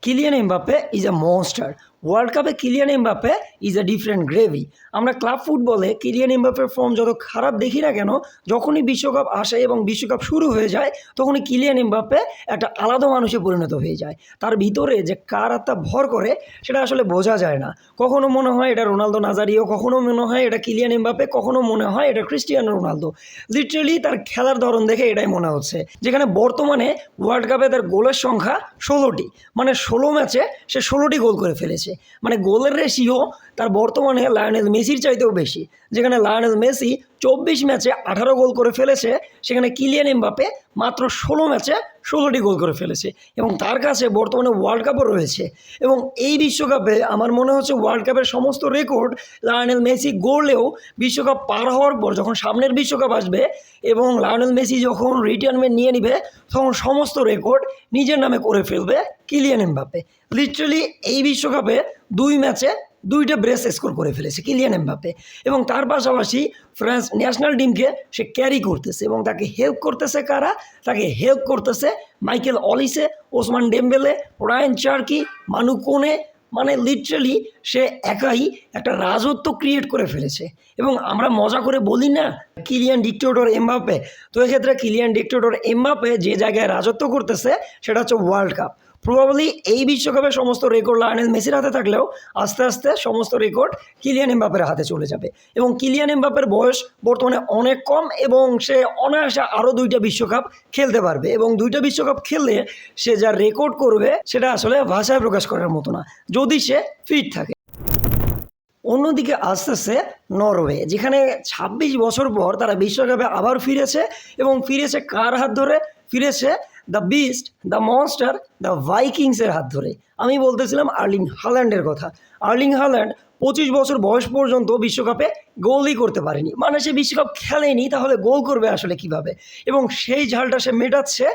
Kylian Mbappe is a monster. World কাপে Kylian Mbappe is a different gravy. আমরা club ফুটবলে Kylian এমবাপ্পের form যত খারাপ দেখি না কেন, যখনই বিশ্বকাপ আসে এবং বিশ্বকাপ শুরু হয়ে যায় তখনই কিলিয়ান এমবাপ্পে একটা আলাদা মানুষে পরিণত হয়ে যায়। তার ভিতরে যে কার আত্মা ভর করে সেটা আসলে বোঝা যায় না। কখনো মনে হয় এটা রোনালদো নাজারিও, কখনো মনে হয় এটা কিলিয়ান এমবাপ্পে, কখনো মনে হয় এটা ক্রিস্টিয়ানো রোনালদো। লিটারেলি তার খেলার ধরন দেখে এটাই মনে হচ্ছে। যেখানে বর্তমানে ওয়ার্ল্ড কাপে তার গোলের সংখ্যা 16টি, মানে 16 ম্যাচে সে 16টি গোল করে ফেলেছে। মানে গোলের রেশিও তার বর্তমানে লায়নেল মেসির চাইতেও বেশি। যেখানে লায়নেল মেসি 24 ম্যাচে 18 গোল করে ফেলেছে, সেখানে কিলিয়ান এমবাপ্পে মাত্র 16 ম্যাচে 16টি গোল করে ফেলেছে এবং তার কাছে বর্তমানে ওয়ার্ল্ড কাপও রয়েছে। এবং এই বিশ্বকাপে আমার মনে হচ্ছে ওয়ার্ল্ড কাপের সমস্ত রেকর্ড লায়নেল মেসি গড়লেও বিশ্বকাপ পার হওয়ার পর যখন সামনের বিশ্বকাপ আসবে এবং লায়নেল মেসি যখন রিটায়ারমেন্ট নিয়ে নিবে তখন সমস্ত রেকর্ড নিজের নামে করে ফেলবে কিলিয়ান এমবাপ্পে। লিটারালি এই বিশ্বকাপে 2 ম্যাচে 2টা ব্রেস স্কোর করে ফেলেছে কিলিয়ান এমবাপ্পে এবং তার পাশাপাশি ফ্রান্স ন্যাশনাল টিমকে সে ক্যারি করতেছে এবং তাকে হেল্প করতেছে কারা? তাকে হেল্প করতেছে Michael Olise, Ousmane Dembele, Rayan Cherki, Manu Kone. মানে লিটারালি সে একাই একটা রাজত্ব ক্রিয়েট করে ফেলেছে। এবং আমরা মজা করে বলি না কিলিয়ান ডিক্টেটর এমবাপ্পে, তো এক্ষেত্রে কিলিয়ান ডিক্টেটর এমবাপ্পে যে জায়গায় রাজত্ব করতেছে সেটা হচ্ছে ওয়ার্ল্ড কাপ। প্রবাবলি এই বিশ্বকাপে সমস্ত রেকর্ড লায়নেল মেসির হাতে থাকলেও আস্তে আস্তে সমস্ত রেকর্ড কিলিয়ান এমবাপ্পের হাতে চলে যাবে। এবং কিলিয়ান এমবাপ্পের বয়স বর্তমানে অনেক কম এবং সে অনায়াসে আরও 2টা বিশ্বকাপ খেলতে পারবে এবং 2টা বিশ্বকাপ খেললে সে যা রেকর্ড করবে সেটা আসলে ভাষায় প্রকাশ করার মতো না, যদি সে ফিট থাকে। অন্যদিকে আসতেছে নরওয়ে, যেখানে 26 বছর পর তারা বিশ্বকাপে আবার ফিরেছে এবং ফিরেছে কার হাত ধরে? ফিরেছে the beast, the monster, the ভাইকিংসের হাত ধরে। আমি বলতেছিলাম আর্লিং হাল্যান্ডের কথা। আর্লিং হাল্যান্ড 25 বছর বয়স পর্যন্ত বিশ্বকাপে গোলই করতে পারেনি, মানে সে বিশ্বকাপ খেলেনি, তাহলে গোল করবে আসলে কিভাবে? এবং সেই ঝালটা সে মেটাচ্ছে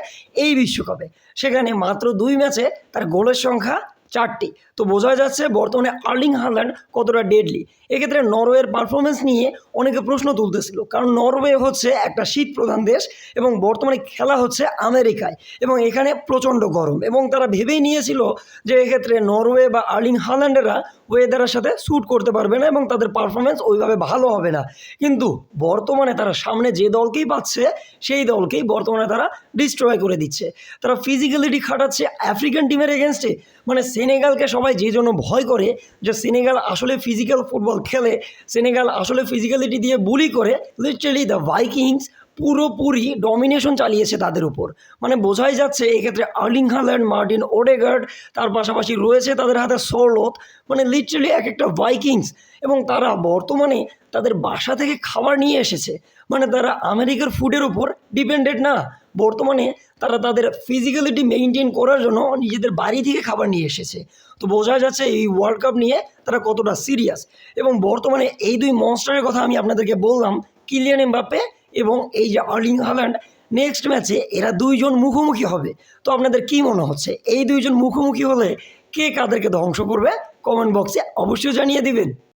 এই বিশ্বকাপে। সেখানে মাত্র 2 ম্যাচে তার গোলের সংখ্যা 4টি। তো বোঝা যাচ্ছে বর্তমানে আর্লিং হাল্যান্ড কতটা ডেডলি। এক্ষেত্রে নরওয়ের পারফরমেন্স নিয়ে অনেকে প্রশ্ন তুলতেছিল, কারণ নরওয়ে হচ্ছে একটা শীত প্রধান দেশ এবং বর্তমানে খেলা হচ্ছে আমেরিকায় এবং এখানে প্রচণ্ড গরম এবং তারা ভেবেই নিয়েছিল যে এক্ষেত্রে নরওয়ে বা আর্লিং হাল্যান্ডেরা ওয়েদারের সাথে শ্যুট করতে পারবে না এবং তাদের পারফরমেন্স ওইভাবে ভালো হবে না। কিন্তু বর্তমানে তারা সামনে যে দলকেই পাচ্ছে সেই দলকেই বর্তমানে তারা ডিস্ট্রয় করে দিচ্ছে। তারা ফিজিক্যালিটি খাটাচ্ছে আফ্রিকান টিমের এগেনস্টে। মানে সেনেগালকে সবাই যে জন্য ভয় করে যে সেনেগাল আসলে ফিজিক্যাল ফুটবল খেলে, সেনেগাল আসলে ফিজিক্যালিটি দিয়ে বুলি করে, লিটারালি দ্য ভাইকিংস পুরোপুরি ডমিনেশন চালিয়েছে তাদের উপর। মানে বোঝাই যাচ্ছে এক্ষেত্রে আর্লিং হাল্যান্ড, মার্টিন ওডেগার্ড, তার পাশাপাশি রয়েছে তাদের হাতে সরলথ, মানে লিটারালি এক একটা ভাইকিংস। এবং তারা বর্তমানে তাদের বাসা থেকে খাবার নিয়ে এসেছে, মানে তারা আমেরিকার ফুডের উপর ডিপেন্ডেন্ট না। বর্তমানে তারা তাদের ফিজিক্যালিটি মেনটেন করার জন্য নিজেদের বাড়ি থেকে খাবার নিয়ে এসেছে। তো বোঝা যাচ্ছে এই ওয়ার্ল্ড কাপ নিয়ে তারা কতটা সিরিয়াস। এবং বর্তমানে এই 2 মনস্টারের কথা আমি আপনাদেরকে বললাম, কিলিয়ান এমবাপ্পে এবং এই যে আর্লিং হাল্যান্ড। নেক্সট ম্যাচে এরা 2 জন মুখোমুখি হবে। তো আপনাদের কি মনে হচ্ছে এই 2 জন মুখোমুখি হলে কে কাদেরকে ধ্বংস করবে? কমেন্ট বক্সে অবশ্যই জানিয়ে দিবেন।